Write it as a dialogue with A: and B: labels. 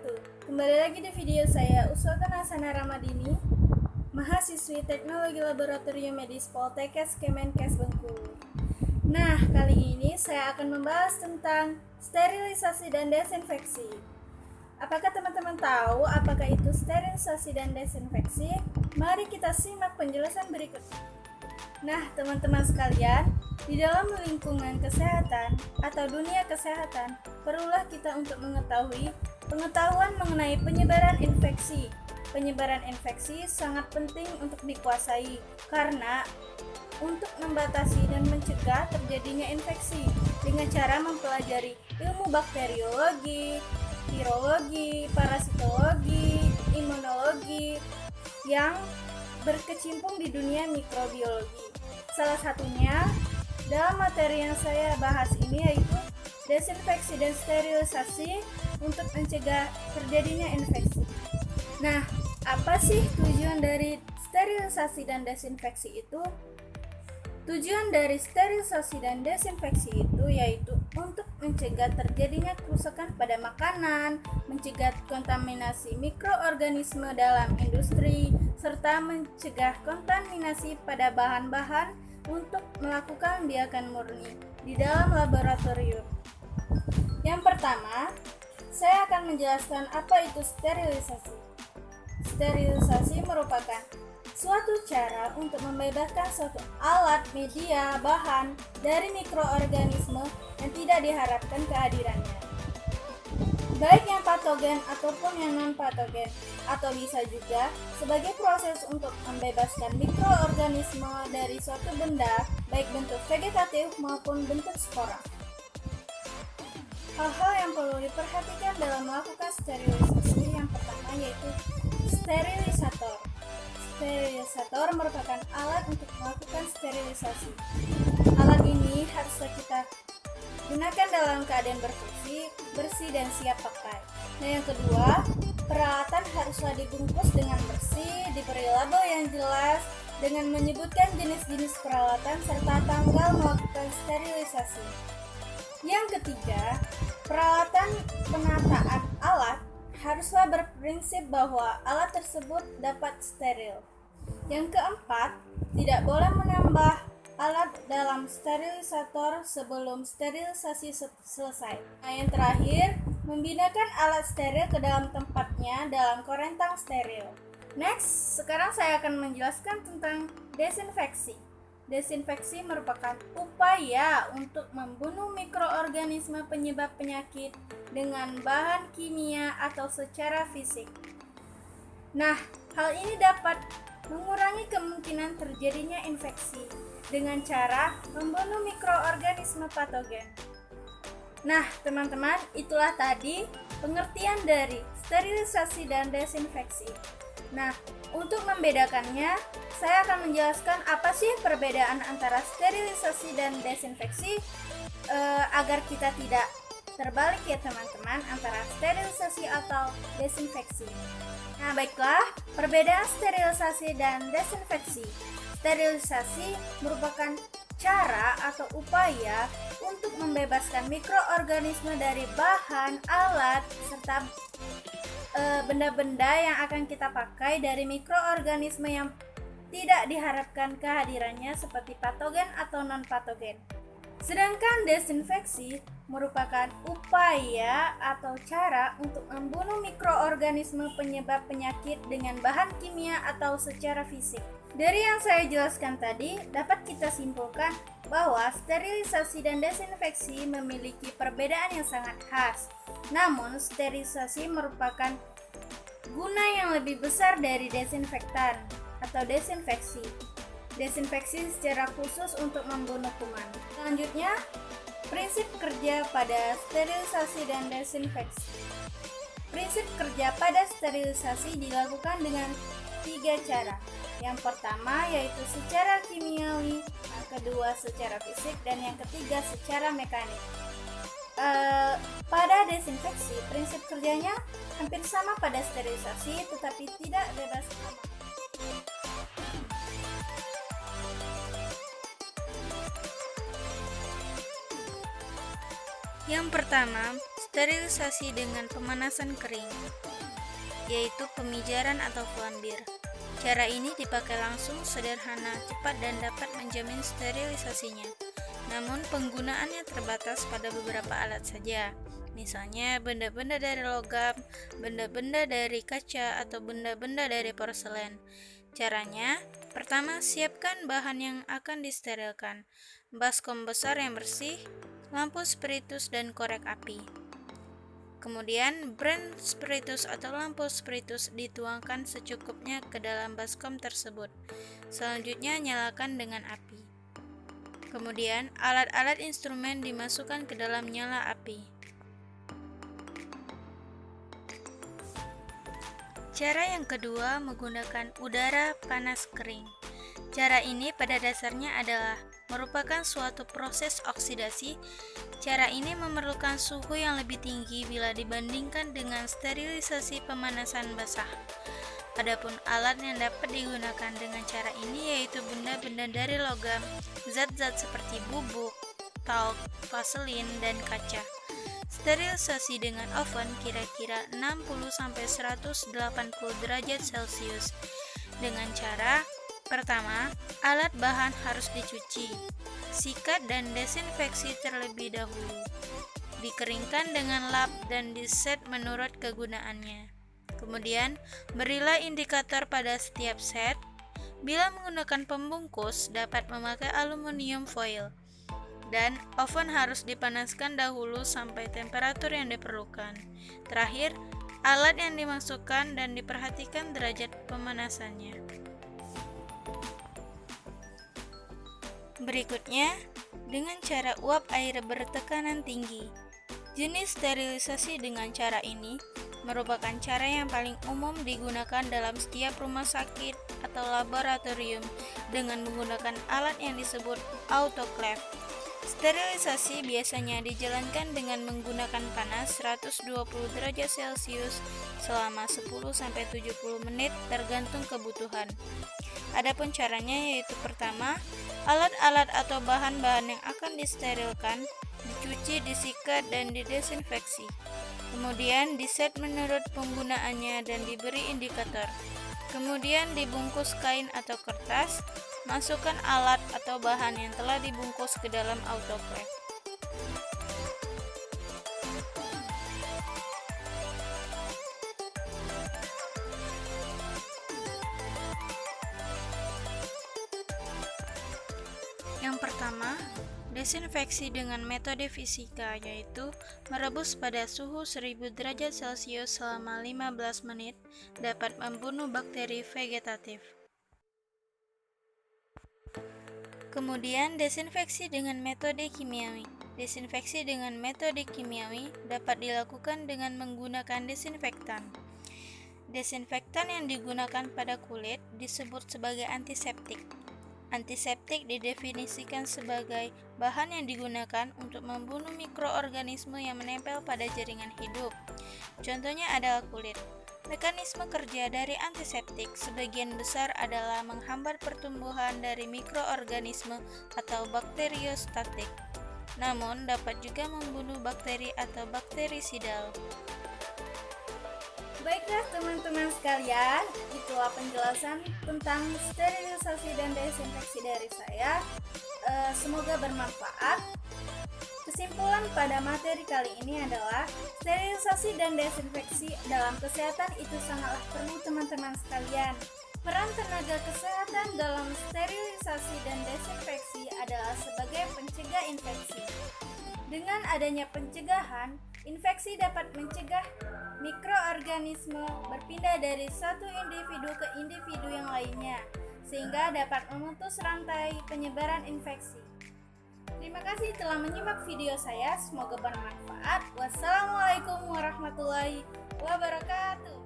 A: wabarakatuh. Kembali lagi di video saya, Uswatun Hasanah Ramadini, mahasiswi Teknologi Laboratorium Medis Poltekkes Kemenkes Bengkulu. Nah, kali ini saya akan membahas tentang sterilisasi dan desinfeksi. Apakah teman-teman tahu apakah itu sterilisasi dan desinfeksi? Mari kita simak penjelasan berikut. Nah, teman-teman sekalian, di dalam lingkungan kesehatan atau dunia kesehatan, perlulah kita untuk mengetahui pengetahuan mengenai penyebaran infeksi. Penyebaran infeksi sangat penting untuk dikuasai karena untuk membatasi dan mencegah terjadinya infeksi dengan cara mempelajari ilmu bakteriologi, virologi, parasitologi, imunologi yang berkecimpung di dunia mikrobiologi. Salah satunya dalam materi yang saya bahas ini yaitu desinfeksi dan sterilisasi untuk mencegah terjadinya infeksi. Nah, apa sih tujuan dari sterilisasi dan desinfeksi itu? Tujuan dari sterilisasi dan desinfeksi itu yaitu untuk mencegah terjadinya kerusakan pada makanan, mencegah kontaminasi mikroorganisme dalam industri, serta mencegah kontaminasi pada bahan-bahan untuk melakukan biakan murni di dalam laboratorium. Yang pertama, saya akan menjelaskan apa itu sterilisasi. Sterilisasi merupakan suatu cara untuk membebaskan suatu alat, media, bahan dari mikroorganisme yang tidak diharapkan kehadirannya, baik yang patogen ataupun yang non-patogen, atau bisa juga sebagai proses untuk membebaskan mikroorganisme dari suatu benda, baik bentuk vegetatif maupun bentuk spora. Hal-hal yang perlu diperhatikan dalam melakukan sterilisasi yang pertama yaitu sterilisator. Sterilisator merupakan alat untuk melakukan sterilisasi. Alat ini haruslah kita gunakan dalam keadaan berfungsi, bersih, dan siap pakai. Nah, yang kedua, peralatan haruslah dibungkus dengan bersih, diberi label yang jelas, dengan menyebutkan jenis-jenis peralatan serta tanggal melakukan sterilisasi. Yang ketiga, peralatan penataan alat haruslah berprinsip bahwa alat tersebut dapat steril. Yang keempat, tidak boleh menambah alat dalam sterilisator sebelum sterilisasi selesai. Nah, yang terakhir, membinakan alat steril ke dalam tempatnya dalam korentang steril. Next, sekarang saya akan menjelaskan tentang desinfeksi. Desinfeksi merupakan upaya untuk membunuh mikroorganisme penyebab penyakit dengan bahan kimia atau secara fisik. Nah, hal ini dapat mengurangi kemungkinan terjadinya infeksi dengan cara membunuh mikroorganisme patogen. Nah, teman-teman, itulah tadi pengertian dari sterilisasi dan desinfeksi. Nah, untuk membedakannya, saya akan menjelaskan apa sih perbedaan antara sterilisasi dan desinfeksi agar kita tidak terbalik ya teman-teman antara sterilisasi atau desinfeksi. Nah, baiklah, perbedaan sterilisasi dan desinfeksi. Sterilisasi merupakan cara atau upaya untuk membebaskan mikroorganisme dari bahan, alat, serta benda-benda yang akan kita pakai dari mikroorganisme yang tidak diharapkan kehadirannya seperti patogen atau non-patogen. Sedangkan desinfeksi merupakan upaya atau cara untuk membunuh mikroorganisme penyebab penyakit dengan bahan kimia atau secara fisik. Dari yang saya jelaskan tadi, dapat kita simpulkan bahwa sterilisasi dan desinfeksi memiliki perbedaan yang sangat khas. Namun, sterilisasi merupakan guna yang lebih besar dari desinfektan atau desinfeksi. Desinfeksi secara khusus untuk membunuh kuman. Selanjutnya, prinsip kerja pada sterilisasi dan desinfeksi. Prinsip kerja pada sterilisasi dilakukan dengan 3 cara. Yang pertama yaitu secara kimiawi, yang kedua secara fisik, dan yang ketiga secara mekanik. Pada desinfeksi, prinsip kerjanya hampir sama pada sterilisasi, tetapi tidak bebas aman. Yang pertama,
B: sterilisasi dengan pemanasan kering, yaitu pemijaran atau flambir. Cara ini dipakai langsung, sederhana, cepat, dan dapat menjamin sterilisasinya. Namun penggunaannya terbatas pada beberapa alat saja, misalnya benda-benda dari logam, benda-benda dari kaca, atau benda-benda dari porselen. Caranya, pertama siapkan bahan yang akan disterilkan, baskom besar yang bersih, lampu spiritus, dan korek api. Kemudian, brand spiritus atau lampu spiritus dituangkan secukupnya ke dalam baskom tersebut. Selanjutnya, nyalakan dengan api. Kemudian, alat-alat instrumen dimasukkan ke dalam nyala api. Cara yang kedua menggunakan udara panas kering. Cara ini pada dasarnya adalah merupakan suatu proses oksidasi. Cara ini memerlukan suhu yang lebih tinggi bila dibandingkan dengan sterilisasi pemanasan basah. Adapun alat yang dapat digunakan dengan cara ini yaitu benda-benda dari logam, zat-zat seperti bubuk, talk, vaselin, dan kaca. Sterilisasi dengan oven kira-kira 60-180 derajat Celcius dengan cara: pertama, alat bahan harus dicuci, sikat dan desinfeksi terlebih dahulu. Dikeringkan dengan lap dan diset menurut kegunaannya. Kemudian, berilah indikator pada setiap set. Bila menggunakan pembungkus, dapat memakai aluminium foil. Dan oven harus dipanaskan dahulu sampai temperatur yang diperlukan. Terakhir, alat yang dimasukkan dan diperhatikan derajat pemanasannya. Berikutnya, dengan cara uap air bertekanan tinggi. Jenis sterilisasi dengan cara ini merupakan cara yang paling umum digunakan dalam setiap rumah sakit atau laboratorium dengan menggunakan alat yang disebut autoclave. Sterilisasi biasanya dijalankan dengan menggunakan panas 120 derajat Celcius selama 10-70 menit tergantung kebutuhan. Adapun caranya yaitu pertama, alat-alat atau bahan-bahan yang akan disterilkan dicuci, disikat, dan didesinfeksi. Kemudian diset menurut penggunaannya dan diberi indikator. Kemudian dibungkus kain atau kertas. Masukkan alat atau bahan yang telah dibungkus ke dalam autoclave. Yang pertama, desinfeksi dengan metode fisika, yaitu merebus pada suhu 1000 derajat Celcius selama 15 menit dapat membunuh bakteri vegetatif. Kemudian, desinfeksi dengan metode kimiawi. Desinfeksi dengan metode kimiawi dapat dilakukan dengan menggunakan desinfektan. Desinfektan yang digunakan pada kulit disebut sebagai antiseptik. Antiseptik didefinisikan sebagai bahan yang digunakan untuk membunuh mikroorganisme yang menempel pada jaringan hidup. Contohnya adalah kulit. Mekanisme kerja dari antiseptik sebagian besar adalah menghambat pertumbuhan dari mikroorganisme atau bakteriostatik. Namun dapat juga membunuh bakteri atau bakterisidal.
A: Baiklah teman-teman sekalian, itulah penjelasan tentang sterilisasi dan desinfeksi dari saya. Semoga bermanfaat. Kesimpulan pada materi kali ini adalah sterilisasi dan desinfeksi dalam kesehatan itu sangatlah perlu teman-teman sekalian. Peran tenaga kesehatan dalam sterilisasi dan desinfeksi adalah sebagai pencegah infeksi. Dengan adanya pencegahan, infeksi dapat mencegah mikroorganisme berpindah dari satu individu ke individu yang lainnya, sehingga dapat memutus rantai penyebaran infeksi. Terima kasih telah menyimak video saya, semoga bermanfaat. Wassalamualaikum warahmatullahi wabarakatuh.